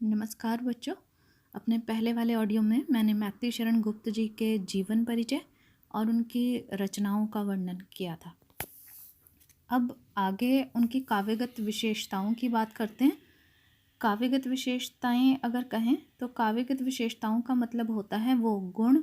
नमस्कार बच्चों। अपने पहले वाले ऑडियो में मैंने मैथिली शरण गुप्त जी के जीवन परिचय और उनकी रचनाओं का वर्णन किया था। अब आगे उनकी काव्यगत विशेषताओं की बात करते हैं। काव्यगत विशेषताएं अगर कहें तो काव्यगत विशेषताओं का मतलब होता है वो गुण,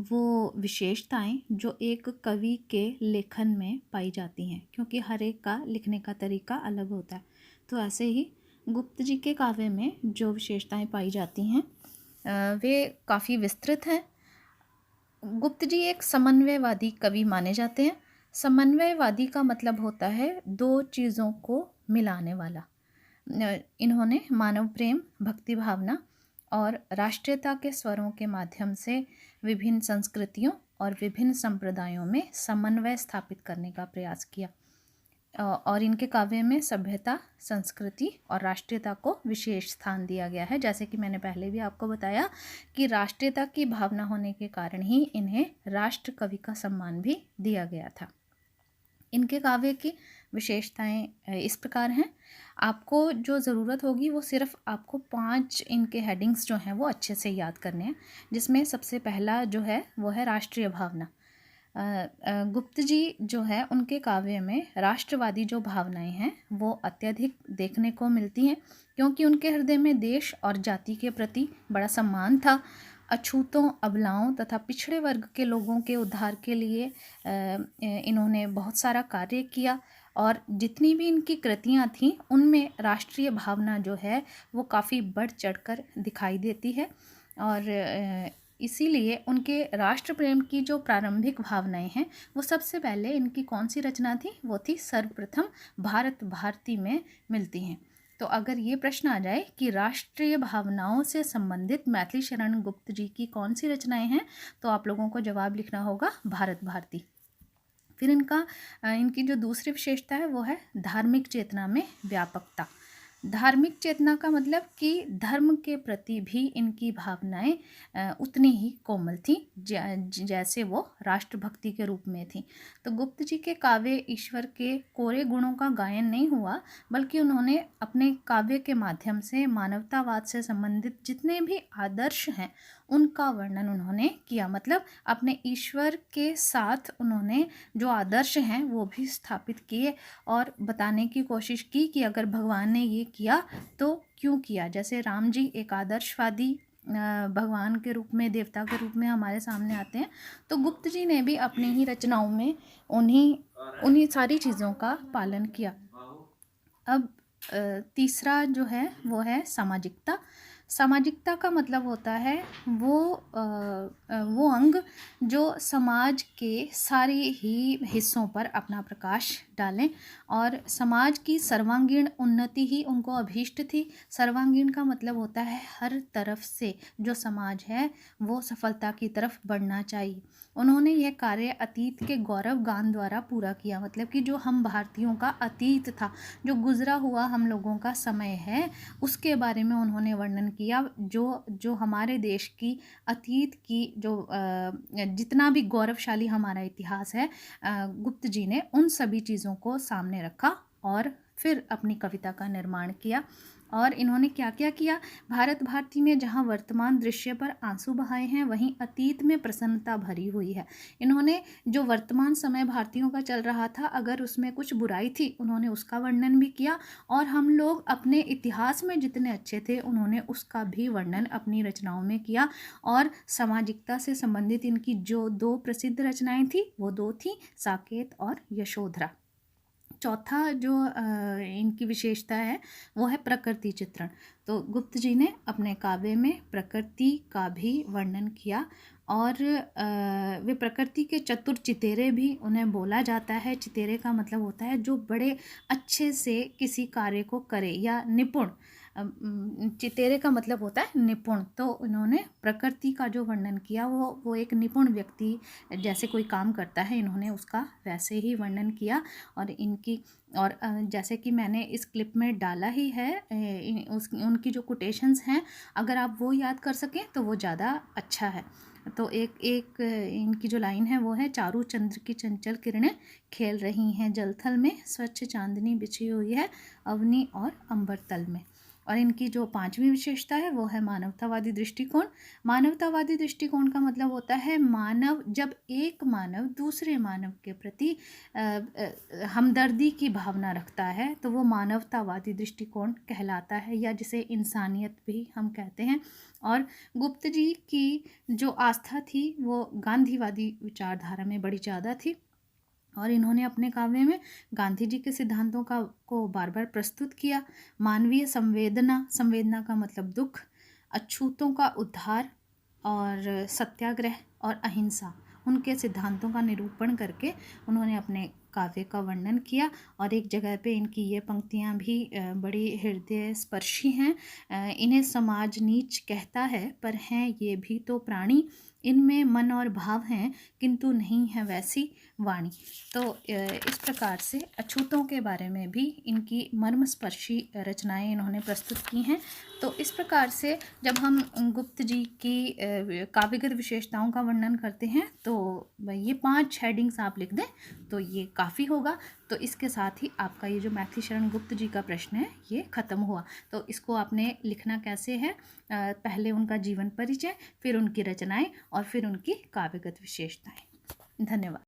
वो विशेषताएं जो एक कवि के लेखन में पाई जाती हैं, क्योंकि हर एक का लिखने का तरीका अलग होता है। तो ऐसे ही गुप्त जी के काव्य में जो विशेषताएं पाई जाती हैं वे काफ़ी विस्तृत हैं। गुप्त जी एक समन्वयवादी कवि माने जाते हैं। समन्वयवादी का मतलब होता है दो चीज़ों को मिलाने वाला। इन्होंने मानव प्रेम, भक्ति भावना और राष्ट्रीयता के स्वरों के माध्यम से विभिन्न संस्कृतियों और विभिन्न संप्रदायों में समन्वय स्थापित करने का प्रयास किया। और इनके काव्य में सभ्यता, संस्कृति और राष्ट्रीयता को विशेष स्थान दिया गया है। जैसे कि मैंने पहले भी आपको बताया कि राष्ट्रीयता की भावना होने के कारण ही इन्हें राष्ट्र कवि का सम्मान भी दिया गया था। इनके काव्य की विशेषताएं इस प्रकार हैं। आपको जो ज़रूरत होगी वो सिर्फ आपको 5 इनके हेडिंग्स जो हैं वो अच्छे से याद करने हैं, जिसमें सबसे पहला जो है वो है राष्ट्रीय भावना। गुप्त जी जो है उनके काव्य में राष्ट्रवादी जो भावनाएं हैं वो अत्यधिक देखने को मिलती हैं, क्योंकि उनके हृदय में देश और जाति के प्रति बड़ा सम्मान था। अछूतों, अबलाओं तथा पिछड़े वर्ग के लोगों के उद्धार के लिए इन्होंने बहुत सारा कार्य किया, और जितनी भी इनकी कृतियाँ थीं उनमें राष्ट्रीय भावना जो है वो काफ़ी बढ़ चढ़कर दिखाई देती है। और इसीलिए उनके राष्ट्र प्रेम की जो प्रारंभिक भावनाएं हैं वो सबसे पहले इनकी कौन सी रचना थी, वो थी सर्वप्रथम भारत भारती में मिलती हैं। तो अगर ये प्रश्न आ जाए कि राष्ट्रीय भावनाओं से संबंधित मैथिली शरण गुप्त जी की कौन सी रचनाएं हैं, तो आप लोगों को जवाब लिखना होगा भारत भारती। फिर इनकी जो दूसरी विशेषता है वो है धार्मिक चेतना में व्यापकता। धार्मिक चेतना का मतलब कि धर्म के प्रति भी इनकी भावनाएं उतनी ही कोमल थी जैसे वो राष्ट्रभक्ति के रूप में थी। तो गुप्त जी के काव्य ईश्वर के कोरे गुणों का गायन नहीं हुआ, बल्कि उन्होंने अपने काव्य के माध्यम से मानवतावाद से संबंधित जितने भी आदर्श हैं उनका वर्णन उन्होंने किया। मतलब अपने ईश्वर के साथ उन्होंने जो आदर्श हैं वो भी स्थापित किए और बताने की कोशिश की कि अगर भगवान ने ये किया तो क्यों किया। जैसे राम जी एक आदर्शवादी भगवान के रूप में, देवता के रूप में हमारे सामने आते हैं, तो गुप्त जी ने भी अपनी ही रचनाओं में उन्हीं सारी चीज़ों का पालन किया। अब तीसरा जो है वो है सामाजिकता। सामाजिकता का मतलब होता है वो अंग जो समाज के सारे ही हिस्सों पर अपना प्रकाश डालें, और समाज की सर्वांगीण उन्नति ही उनको अभीष्ट थी। सर्वांगीण का मतलब होता है हर तरफ से जो समाज है वो सफलता की तरफ बढ़ना चाहिए। उन्होंने यह कार्य अतीत के गौरव गान द्वारा पूरा किया। मतलब कि जो हम भारतीयों का अतीत था, जो गुजरा हुआ हम लोगों का समय है, उसके बारे में उन्होंने वर्णन किया। जो हमारे देश की अतीत की जो जितना भी गौरवशाली हमारा इतिहास है, गुप्त जी ने उन सभी चीज़ों को सामने रखा और फिर अपनी कविता का निर्माण किया। और इन्होंने क्या क्या किया, भारत भारती में जहाँ वर्तमान दृश्य पर आंसू बहाए हैं वहीं अतीत में प्रसन्नता भरी हुई है। इन्होंने जो वर्तमान समय भारतीयों का चल रहा था, अगर उसमें कुछ बुराई थी उन्होंने उसका वर्णन भी किया, और हम लोग अपने इतिहास में जितने अच्छे थे उन्होंने उसका भी वर्णन अपनी रचनाओं में किया। और सामाजिकता से संबंधित इनकी जो 2 प्रसिद्ध रचनाएं थी वो 2 थी, साकेत और यशोधरा। चौथा जो इनकी विशेषता है वो है प्रकृति चित्रण। तो गुप्त जी ने अपने काव्य में प्रकृति का भी वर्णन किया, और वे प्रकृति के चतुर चितेरे भी उन्हें बोला जाता है। चितेरे का मतलब होता है जो बड़े अच्छे से किसी कार्य को करे या निपुण। चितेरे का मतलब होता है निपुण। तो उन्होंने प्रकृति का जो वर्णन किया वो एक निपुण व्यक्ति जैसे कोई काम करता है, इन्होंने उसका वैसे ही वर्णन किया। और जैसे कि मैंने इस क्लिप में डाला ही है, उनकी जो कोटेशंस हैं अगर आप वो याद कर सकें तो वो ज़्यादा अच्छा है। तो एक इनकी जो लाइन है वो है, चारू चंद्र की चंचल किरणें खेल रही हैं जलथल में, स्वच्छ चांदनी बिछी हुई है अवनी और अंबर तल में। और इनकी जो पांचवी विशेषता है वो है मानवतावादी दृष्टिकोण। मानवतावादी दृष्टिकोण का मतलब होता है जब एक मानव दूसरे मानव के प्रति हमदर्दी की भावना रखता है तो वो मानवतावादी दृष्टिकोण कहलाता है, या जिसे इंसानियत भी हम कहते हैं। और गुप्त जी की जो आस्था थी वो गांधीवादी विचारधारा में बड़ी ज़्यादा थी, और इन्होंने अपने काव्य में गांधी जी के सिद्धांतों को बार बार प्रस्तुत किया। मानवीय संवेदना का मतलब दुख, अछूतों का उद्धार और सत्याग्रह और अहिंसा, उनके सिद्धांतों का निरूपण करके उन्होंने अपने काव्य का वर्णन किया। और एक जगह पे इनकी ये पंक्तियाँ भी बड़ी हृदय स्पर्शी हैं। इन्हें समाज नीच कहता है पर हैं ये भी तो प्राणी, इनमें मन और भाव हैं किंतु नहीं है वैसी वाणी। तो इस प्रकार से अछूतों के बारे में भी इनकी मर्मस्पर्शी रचनाएं इन्होंने प्रस्तुत की हैं। तो इस प्रकार से जब हम गुप्त जी की काव्यगत विशेषताओं का वर्णन करते हैं तो ये 5 हेडिंग्स आप लिख दें तो ये काफ़ी होगा। तो इसके साथ ही आपका ये जो मैथिली शरण गुप्त जी का प्रश्न है ये ख़त्म हुआ। तो इसको आपने लिखना कैसे है, पहले उनका जीवन परिचय, फिर उनकी रचनाएं और फिर उनकी काव्यगत विशेषताएं। धन्यवाद।